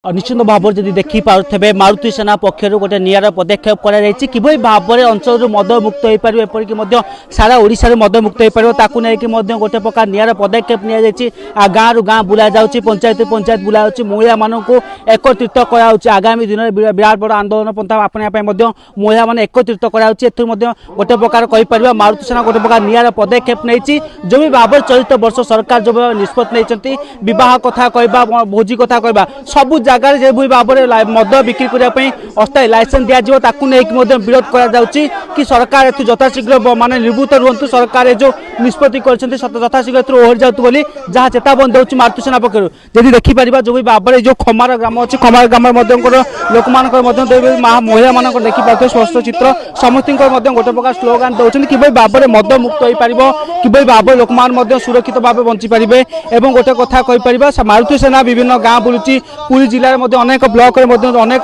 निश्चित भाव में जब देखिपे मारुति सेना पक्षर गोटे निरा पदक्षेप कर भाव में अंचल मद मुक्त हो पार एपरिक सारा ओडिशा मद मुक्त हो पार ताकू नहीं गोटे प्रकार निरा पदक्षेप नि गाँ रु गाँ बुला जा पंचायत पंचायत बुला महिला मानक एकत्रित कर आगामी दिन में विराट बड़ आंदोलन पंथा आपणापी महिला मैंने एकत्रित कर गोटे प्रकार कहीपर मारुति सेना गोटे प्रकार निरा पदक्षेप नहीं जो भी भाव चलित वर्ष सरकार जो निष्पत्ति नहीं बह कथा कह भोजी कथा कह सबू जगार जो भाव में मद बिक्री करने अस्थायी लाइसेंस दिज्व ताकू नहीं विरोध कि सरकार ए यथाशीघ्र माने निवृत्त रुहतु सरकार जो निष्पत्ति कर यथाशीघ्र ओहरी जातु बोली जहाँ चेतावनी देउछि मारुति सेना पक्षर यदि देखिपर जो भाव में जो खमार ग्राम अच्छी खमार ग्राम लोक महिला मान देखिपे स्पष्ट चित्र समस्त गोटे प्रकार स्लोगान दौरान कि भाव में मद मुक्त हो पार कि भाव लोक सुरक्षित भाव बंची पारे और गोटे कथा कहीपर मारुति सेना विभिन्न गाँ बुलूची पुरी जिले में अनेक ब्लॉक अनेक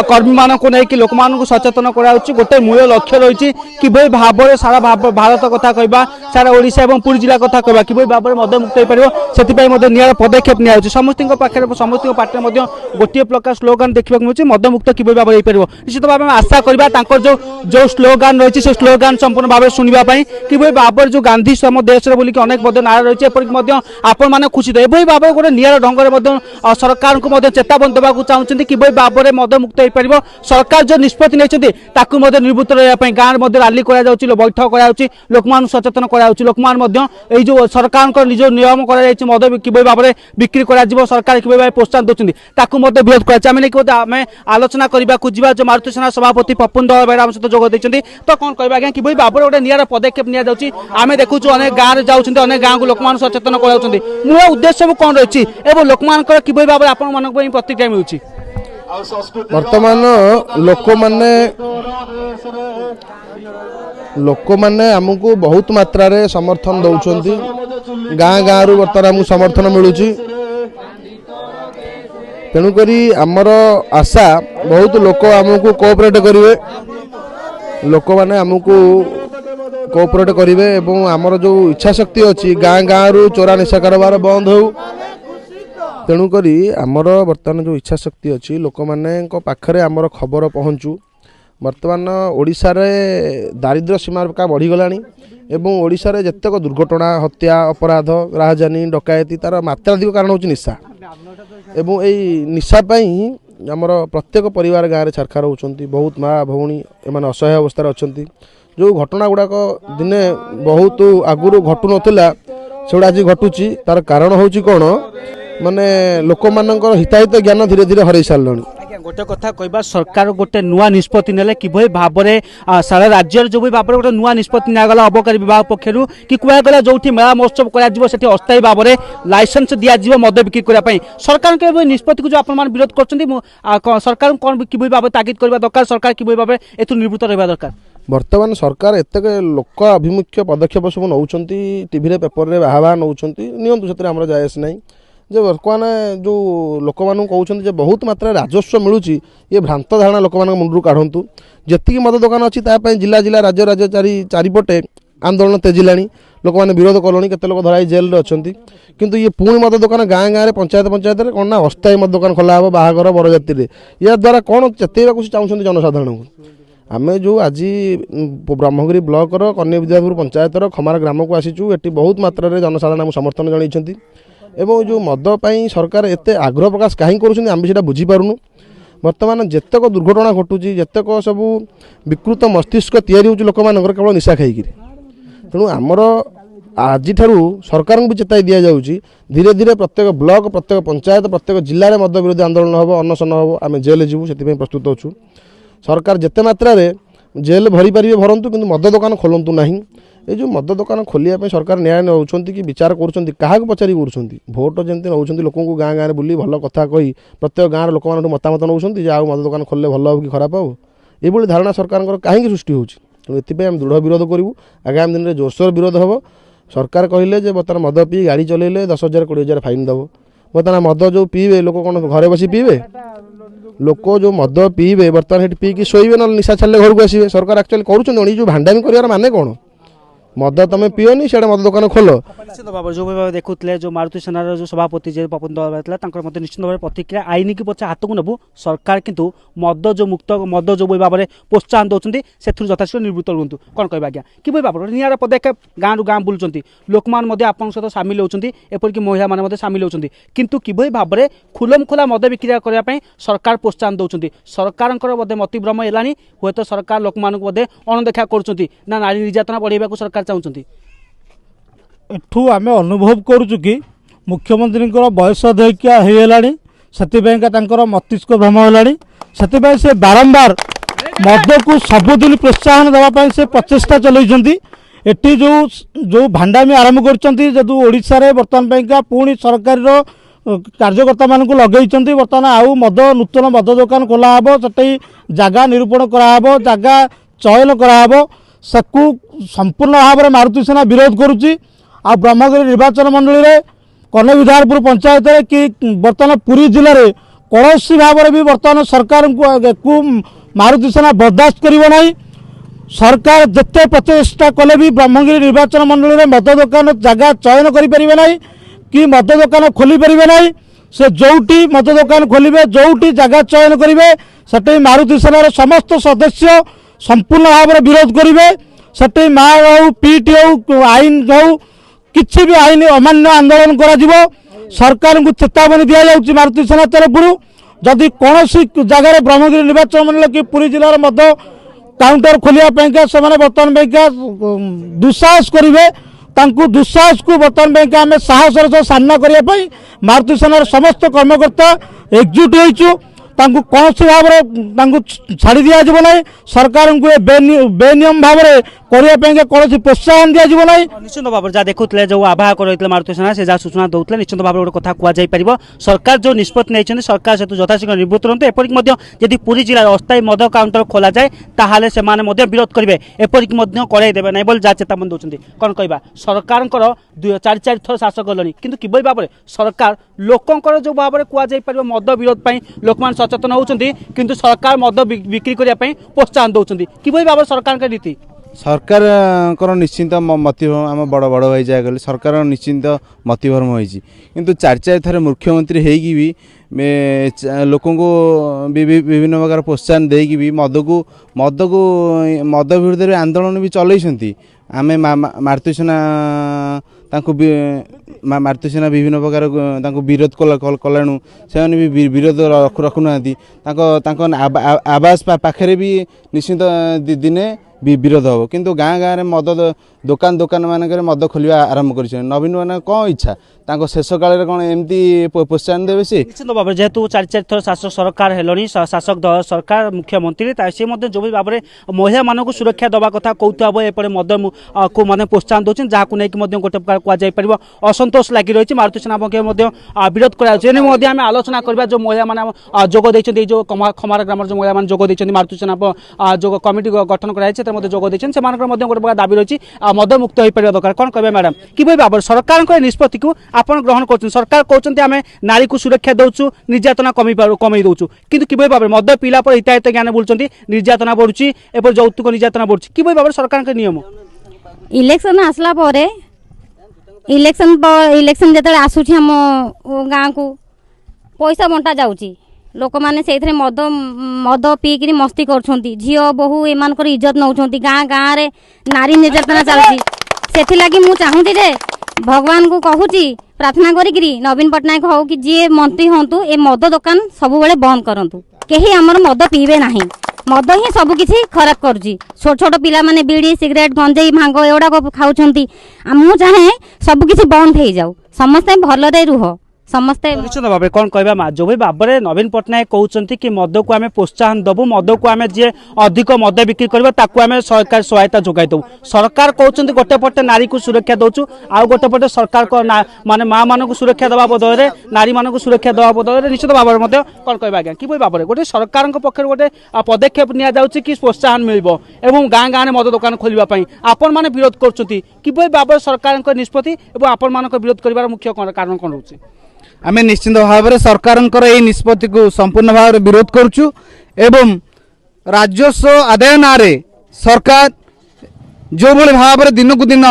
कर्मी मानक नहीं लोक सचेतन कराऊँच गोटे मूल लक्ष्य रही कि भाव में सारा भारत कथा कहवा सारा ओडिशा और पुरी जिला कथा कहवा कि भाव में मद मुक्त हो पार से निरा पदक्षेप नि समस्त पाखे समस्त पार्टी में गोटे प्रकार स्लोगान देखा मिलूँ मद मुक्त कि भाव में हो निश्चित भाव में आशा करवा जो स्लोगान रही है स्लोगान संपूर्ण भाव शुणापी कि भाव जो गांधी सम देश बोलिक अनेक नारा रही है एपरिक आपण मैंने खुशी थे ये भाव गोटे निरा ढंग सरकार को चेतावनी देवाक चाहते कि भाव में मद मुक्त हो पार सरकार जो निष्पत्ति नहीं निवृत्त रहा गाँव में रैली कर बैठक कर लोक सचेतन कर जो सरकार निज नियम कर मद कि भाव में बिक्री कर सरकार कि भाव प्रोत्साहन दूसरी विरोध करें आलोचना करने को जो मारुति सेना सभापति पप्पुन दल बेहरा सहित जोग देते तो कौन कह आज्ञा कि भाव में गोटे निरा पदक्षेप नि देखु अनेक गाँव में जाऊँ अनेक गाँव को लोक सचेतन कर मूल उद्देश्य कौन रही है लोक कि भाव में आपण प्रतिक्रिया मिलूँ वर्तमान लोक मैंने आमको बहुत मात्रा रे समर्थन दौरान गाँ गाँव रु बर्तमान आमको समर्थन मिलूँ तेणुक आमर आशा बहुत लोक आमको कोऑपरेट करेंगे लोक मैंने आमको कोऑपरेट करेंगे और आमर जो इच्छा शक्ति अच्छी गाँ गाँव रु चोरा निशा कारोबार बंद हो तेणुक आमर बर्तमान जो इच्छा शक्ति अच्छी लोक मैंने पाखरे आमर खबर पहुँचू बर्तमान ओडिशा रे दारिद्र्य सीमा बढ़ीगला एवं ओडिशा रे जतेक दुर्घटना हत्या अपराध राजधानी डकायती तार मात्राधिक कारण होची निशा एवं यही निशा आमर प्रत्येक परिवार गाँव में छारखार होती बहुत माँ भौणी एम असहाय अवस्था अच्छा जो घटना गुड़ाक दिने बहुत आगुरी घटू नाला से आज घटुची तार कारण होची कौन माने लोक मानकर हिताहित ज्ञान धीरे धीरे हरई सारे गोटे कथा कहबा सरकार गोटे नुआ निष्पत्ति नेले कि भाव में सारा राज्य जो भी भाव में गोटे नुआ निष्पत्ति निगला अबकारी विभाग पक्षर कि कहगला जो मेला महोत्सव कर अस्थायी भाव में लाइसेंस दिज्व मद बिक्री करने सरकार के निष्पत्ति को जो आप विरोध कर सरकार कौन कि भाव तागिद करने दरकार सरकार कि भाव में ए निवृत्त रहा दरकार वर्तमान सरकार एत लोक अभिमुख्य पदक्षेप सब नौ टीवी पेपर बाहा नौ नियंतु से आम जायस ना जे वर्तमान जो लोक मानू कहते बहुत मात्रा राजस्व मिलूँ ये भ्रांत धारणा लोक मुंडू काढ़ु जी मद दुकान अच्छी जिला जिला राज्य राज्य चारिपटे आंदोलन तेजिला लोक मैंने विरोध कलोनी केते लोक धराई जेल अच्छा किंतु ये पुणी मद दुकान गाँ गाँव में पंचायत पंचायत कौन ना अस्थायी मद दुकान खोला हे बाहागर बरजाती या द्वारा कौन चेतवा चाहते जनसाधारण को आम जो आज ब्रह्मगिरी ब्लॉकर कन्या विद्यापुर पंचायतर खमार ग्राम को आसीचु एटी बहुत मात्रा जनसाधारण समर्थन जनइछन्ति एवं जो मद पाई सरकार एत आग्रह प्रकाश कहीं करुँच आम भी बुझीपारूँ बर्तमान जितेक दुर्घटना घटुची जितेक सब विकृत मस्तिष्क तैयारी होची लोक मानकर केवल निशा खाई तेणु आमर आज सरकार को भी चेताई दि जाऊँगी धीरे धीरे प्रत्येक ब्लॉक प्रत्येक पंचायत प्रत्येक जिले में मद विरोधी आंदोलन हम अनशन हम आम जेल जीवु से प्रस्तुत अच्छु सरकार जिते मात्रा जेल भरी पारे भरतु कि मद दुकान खोलतु ना ये जो मद दुकान खोलिया सरकार न्याय नौ कि विचार कर पचारि भोट जमी नौ लोक गाँ गाँव में बुली भल कथा कही प्रत्येक गाँव लोक मतामत नौ मद दुकान खोलने भल हो कि खराब हो ये धारणा सरकार कहीं सृष्टि होती तेणु आम दृढ़ विरोध करूँ आगामी दिन में जोरसोर विरोध हम सरकार कहले बर्तमान मद पी गाड़ी चलैले 10,000 20,000 फाइन दब बर्तमान मद जो पीबे लोक कौन घरे बसी पीबे लोक जो मद पीबे बर्तमान पीकी शोबे ना निशा छाड़े घर को आसवे सरकार एक्चुअली कर भांडामी कर माने कौन मद तुम पिओनी से मद दुकान खोल। निश्चित भाव जो भाव देखुले जो मारुति सेनार जो सभापति जे पवन दल निश्चित भाव प्रतिक्रिया आईन की पचा हाथ को नेबू सरकार किंतु मद जो मुक्त मद जो भाव में प्रोत्साहन दौरान से यथेष निवृत्त रुहतु कौन कह आज्ञा कि भाव निरा पदक्षेप गाँव रु गाँ बुलूँ लोक मैंने आप सहित सामिल होती एपरिक महिला मैंने सामिल होती किंतु किभली भाव में खुलम खुला मद बिक्री करने सरकार प्रोत्साहन दौरान सरकार बोधे मतिभ्रम है हूँ तो सरकार लोक मानक बोधे अणदेखा कर नारी निर्यातना बढ़ावा सरकार चाहते एठू आम अनुभव करुचु कि मुख्यमंत्री बयस अधिका हो मस्तिष्क भ्रम है से बारंबार मद को सबुदिन प्रोत्साहन देवाई से प्रचेषा चलती एटी जो जो भांडामी आरंभ करशार बर्तमान पुणी सरकार कार्यकर्ता मान लगे बर्तमान आउ मद नूतन मद दुकान खोला से जगह निरूपण कराब जगह चयन कराब सबको संपूर्ण भाव में मारुति सेना विरोध करुच्ची आ ब्रह्मगिरी निर्वाचन मंडली में कन्या विधानपुर पंचायत कि बर्तमान पुरी जिले में कौन भाव में भी बर्तमान सरकार को मारुति सेना बर्दाश्त करना सरकार जिते प्रचेषा कले भी ब्रह्मगिरी निर्वाचन मंडली में मद दुकान जगह चयन करें कि मद दुकान खोली पारे ना से जोटी मद दुकान खोलिए जोटी जगह चयन करेंगे से मारुति सेनार समस्त सदस्य संपूर्ण भाव में विरोध करेंगे से माँ हो पीटी हो आईन हो किसी भी आईन अमान्य आंदोलन करा सरकार को चेतावनी दि जाऊँगी मारुति सेना तरफ जदि कौन जगार ब्रह्मगिरी निर्वाचन मंडल कि पुरी जिलार मद काउंटर खोलिया से बर्तमान दुस्साहस करेंगे दुस्साहस को बर्तमान आम साहसर सामना करने मारुति सेनार समस्त कर्मकर्ता एकजुट होइछु कौन भाव में छाड़ी दि जाना सरकार को बेनियम भाव में करने कौन प्रोत्साहन दि जाना निश्चित भाव जहाँ देखुले जो आवाहक रही मारुति सेना से जहाँ सूचना दूसरे निश्चित भाव गोटे कथा कहुपर सरकार जो निष्पत्ति नहीं सरकार से यथाशीघ्र निवृत्त रुहतु एपरिक पुरी जिला अस्थायी मद काउंटर खोल जाए ताहले से विरोध करेंगे एपरिक कड़े देवे ना बोली जहाँ चेतावनी दौरान कौन कहवा सरकार चार चार थर शासक गलनी कि किभली भाव में सरकार लोकंर जो भाव में कहुपर मद विरोध लोक मान सचेतन होती किंतु सरकार मद बिक्री करने प्रोत्साहन दौरान किभली भाव सरकार नीति सरकार निश्चिंत मतिभ्रम आम बड़ बड़ भाई जहाँ कहले सरकार निश्चिंत मतिभ्रम होती किंतु चार चार थर मुख्यमंत्री होगी भी लोक विभिन्न प्रकार प्रोत्साहन देकी भी मद मद विरुद्ध आंदोलन भी चलती आम मारुति सेना मारुति सेना विभिन्न प्रकार विरोध कलाणु से भी विरोध रखुना आवास पाखे भी निश्चित दिने विरोध हम किंतु गाँ गाँव में मद दुकान दुकान मानक मद खोलिया आरंभ कर नवीन मान कौन इच्छा शेष काल कौन एमती प्रोत्साहन देवे से निश्चित भाव में जेहेतु चार चार थर शासक सरकार है शासक दल सरकार मुख्यमंत्री सी जो भी भाव में महिला मानक सुरक्षा दवा कथा कौतुब एपटे मद को मैंने प्रोत्साहन दूसरी जहाँ को लेकिन गोटे प्रकार कहुपर असंतोष लगी रही मारुति सेना पक्ष विरोध कराम आलोचना करवा जो महिला मैंने जोग देते जो खमार ग्राम जो महिला जोग देते मारुति सेना जो कमिटी गठन कर जोग देते गोटे प्रकार दाबी रही मद मुक्त हो पार दरकार कौन कहे मैडम कि भाव सरकार निष्पत्ति को आपन ग्रहण कर सरकार कहते आम नारी को सुरक्षा दौचु निर्यातना कमी दौचु किंतु किभली भाव में मद पीला पर हिताहित ज्ञान बुलूँ निर्यातना बढ़ुची एपर यौतुक निर्यातना बढ़ुची किभली भाव सरकार के नियम इलेक्शन आसला परे इलेक्शन जो आसूँ आम गाँव को पैसा बंटा जाऊँगी लोक मैंने से मद मद पीकि मस्ती कर झील बोहू एम इज्जत नौ गाँ गाँव में नारी निर्यातना चलती से लगी मुझे चाहूँगी जे भगवान को कहूँ प्रार्थना करी नवीन पट्टनायक हो कि जी मंत्री हूँ ए मद दुकान सब बंद करूँ कहीं आमर मद पीबे ना मद ही सब किसी खराब करुच्ची छोट छोट पिला माने बीड़ी सिगरेट गंजेई भांग एगुड़ा खाऊँ मुझे चाहे सब किसी बंद हो जाऊ समस्ते भलरे रुह समस्ते निश्चित भाव में कौन कहवा जो भी भाव में नवीन पट्टनायक कहते कि मद को आम प्रोत्साहन दबू मद को आम जी अधिक मद बिक्री करवा सरकार सहायता जोगाई दू सरकार कहते गोटे पटे नारी को सुरक्षा दौचु आउ गोटे पटे सरकार को माने माँ मान सुरक्षा देवा बदल में नारी मान सुरक्षा देवा बदल में निश्चित भाव में कौन कहवा आज्ञा कि भाव में गोटे सरकार पक्ष गोटे पदक्षेप नि कि प्रोत्साहन मिल गाँ गाँव में मद दुकान खोलने आपण मैंने विरोध कर भाव सरकार निष्पत्ति और आपण मान विरोध कर मुख्य कारण कौन रोचे आम निश्चिंत भाव में सरकार निष्पत्ति को संपूर्ण भाव में विरोध करुचु एवं राजस्व आदाय ना सरकार जो भली भाव दिन को दिन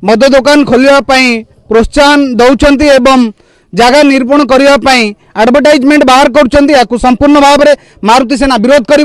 मद दुकान खोलिया प्रोत्साहन दौरान एवं जगह निरूपण करने एडवर्टाइजमेंट बाहर कर संपूर्ण भाव में मारुति सेना विरोध कर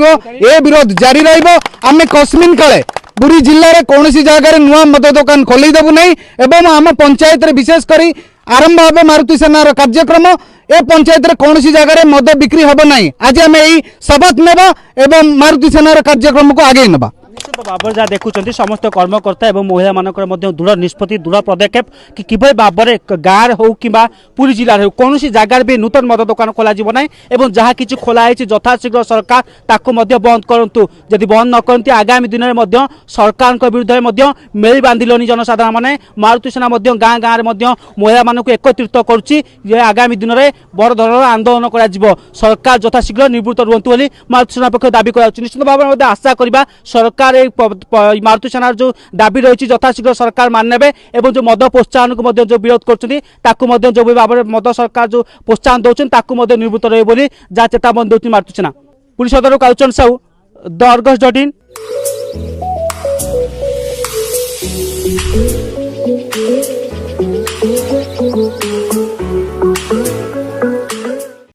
विरोध जारी रमें कस्मिन काले पुरी जिले में कौन जगह नुआ मद दुकान खोलदेबू नहीं एवं आम पंचायत विशेषकर आरंभ भाव मारुति सेनार कार्यक्रम ए पंचायत रे कौन जगह मद बिक्री हम ना आज आम यही शपथ नेबा एवं मारुति सेनार कार्यक्रम को आगे नेबा निश्चित भाव जहाँ देखुं समस्त कर्मकर्ता और महिला मानकर दृढ़ निष्पत्ति दृढ़ पदक्षेप कि किभली भाव में गाँव हो कि पुरी जिले हो कौन जगार भी नूतन मद दुकान खोल ना और जहाँ कि खोलाई यथाशीघ्र सरकार ताकू बंद करूँ जदि बंद न करती आगामी दिन में सरकार विरुद्ध में मेली बांधिलोनी जनसाधारण मैंने मारुति सेना गाँ गाँव में महिला मानक एकत्रित करुच्ची आगामी दिन में बड़ धरण आंदोलन कर सरकार यथाशीघ्र निवृत्त रुहतु मारुति सेना पक्ष दाबी कर निश्चित भाव में आशा करवा सरकार मारुति सेनार जो दाबी रही यथाशीघ्र सरकार मानने और जो मद प्रोत्साहन को जो विरोध कर जो भाव में मद सरकार जो प्रोत्साहन दौरान निवृत्त रही जहाँ चेतावनी दौर मारुति सेना पुरी सदर कालचंद साहू द अर्गस.in